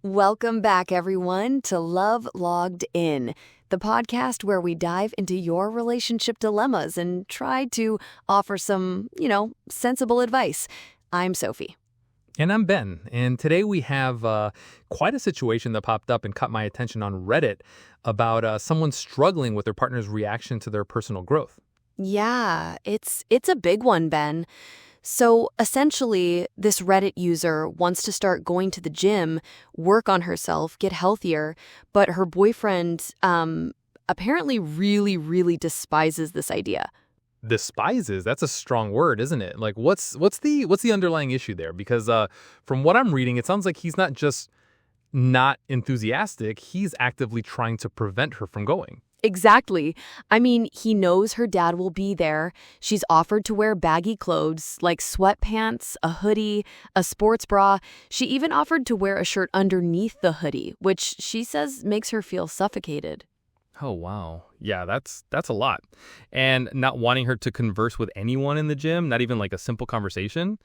Welcome back, everyone, to Love Logged In, the podcast where we dive into your relationship dilemmas and try to offer some, sensible advice. I'm Sophie. And I'm Ben, and today we have quite a situation that popped up and caught my attention on Reddit about someone struggling with their partner's reaction to their personal growth. Yeah, it's a big one, Ben. So essentially, this Reddit user wants to start going to the gym, work on herself, get healthier, but her boyfriend apparently really, really despises this idea. Despises, that's a strong word, isn't it? Like, what's the underlying issue there? Because from what I'm reading, it sounds like he's not just not enthusiastic, he's actively trying to prevent her from going. Exactly. I mean, he knows her dad will be there. She's offered to wear baggy clothes like sweatpants, a hoodie, a sports bra. She even offered to wear a shirt underneath the hoodie, which she says makes her feel suffocated. Oh, wow. Yeah, that's a lot. And not wanting her to converse with anyone in the gym, not even like a simple conversation,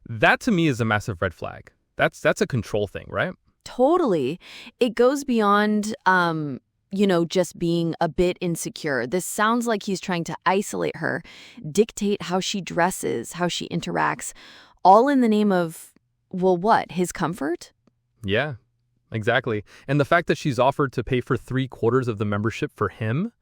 that to me is a massive red flag. That's a control thing, right? Totally. It goes beyond just being a bit insecure. This sounds like he's trying to isolate her, dictate how she dresses, how she interacts, all in the name of, well, what, his comfort? Yeah, exactly. And the fact that she's offered to pay for 3/4 of the membership for him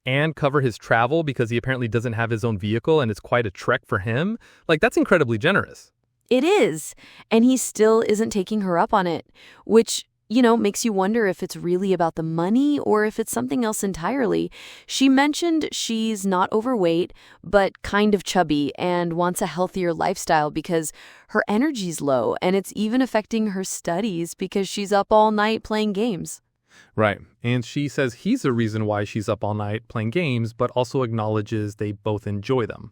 and cover his travel because he apparently doesn't have his own vehicle and it's quite a trek for him, like that's incredibly generous. It is. And he still isn't taking her up on it, which makes you wonder if it's really about the money or if it's something else entirely. She mentioned she's not overweight, but kind of chubby and wants a healthier lifestyle because her energy's low and it's even affecting her studies because she's up all night playing games. Right. And she says he's the reason why she's up all night playing games, but also acknowledges they both enjoy them.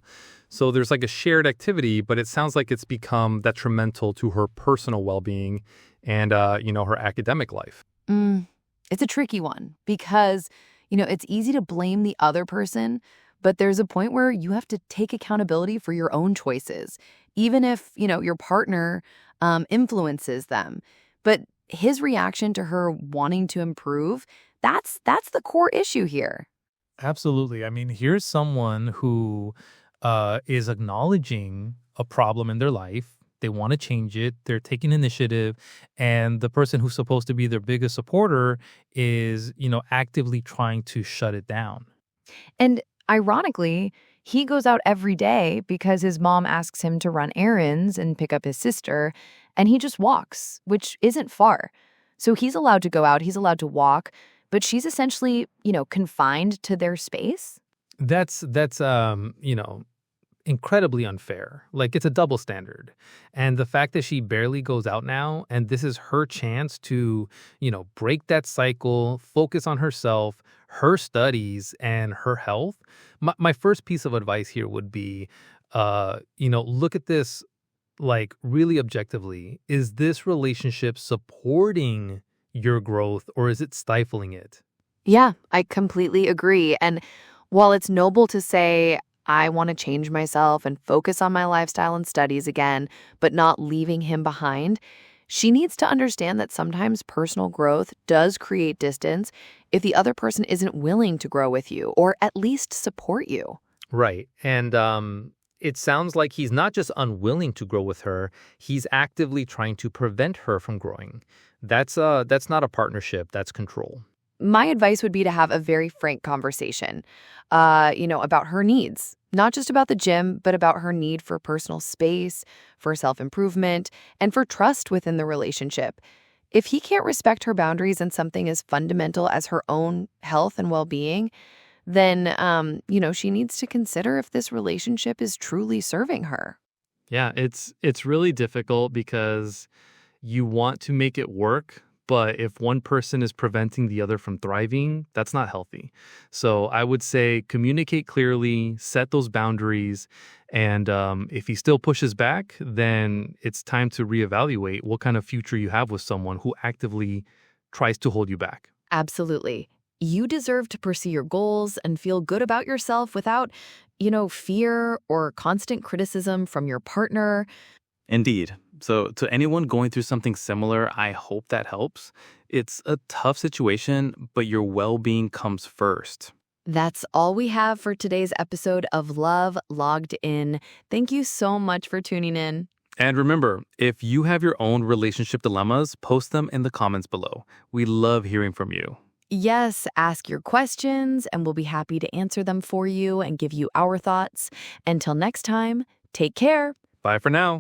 So there's like a shared activity, but it sounds like it's become detrimental to her personal well-being and, her academic life. It's a tricky one because, it's easy to blame the other person, but there's a point where you have to take accountability for your own choices, even if, your partner influences them. But his reaction to her wanting to improve, that's the core issue here. Absolutely. I mean, here's someone who is acknowledging a problem in their life. They want to change it. They're taking initiative. And the person who's supposed to be their biggest supporter is, actively trying to shut it down. And ironically, he goes out every day because his mom asks him to run errands and pick up his sister, and he just walks, which isn't far. So he's allowed to go out, he's allowed to walk, but she's essentially, confined to their space. That's incredibly unfair. Like, it's a double standard. And the fact that she barely goes out now, and this is her chance to, break that cycle, focus on herself, her studies, and her health. My first piece of advice here would be, look at this, like, really objectively. Is this relationship supporting your growth, or is it stifling it? Yeah, I completely agree. And while it's noble to say, I want to change myself and focus on my lifestyle and studies again, but not leaving him behind, she needs to understand that sometimes personal growth does create distance if the other person isn't willing to grow with you or at least support you. Right. And it sounds like he's not just unwilling to grow with her, he's actively trying to prevent her from growing. That's not a partnership, that's control. My advice would be to have a very frank conversation, about her needs, not just about the gym, but about her need for personal space, for self-improvement, and for trust within the relationship. If he can't respect her boundaries in something as fundamental as her own health and well-being, then, she needs to consider if this relationship is truly serving her. Yeah, it's really difficult because you want to make it work, but if one person is preventing the other from thriving, that's not healthy. So I would say communicate clearly, set those boundaries, and if he still pushes back, then it's time to reevaluate what kind of future you have with someone who actively tries to hold you back. Absolutely. You deserve to pursue your goals and feel good about yourself without, fear or constant criticism from your partner. Indeed. So, to anyone going through something similar, I hope that helps. It's a tough situation, but your well being comes first. That's all we have for today's episode of Love Logged In. Thank you so much for tuning in. And remember, if you have your own relationship dilemmas, post them in the comments below. We love hearing from you. Yes, ask your questions, and we'll be happy to answer them for you and give you our thoughts. Until next time, take care. Bye for now.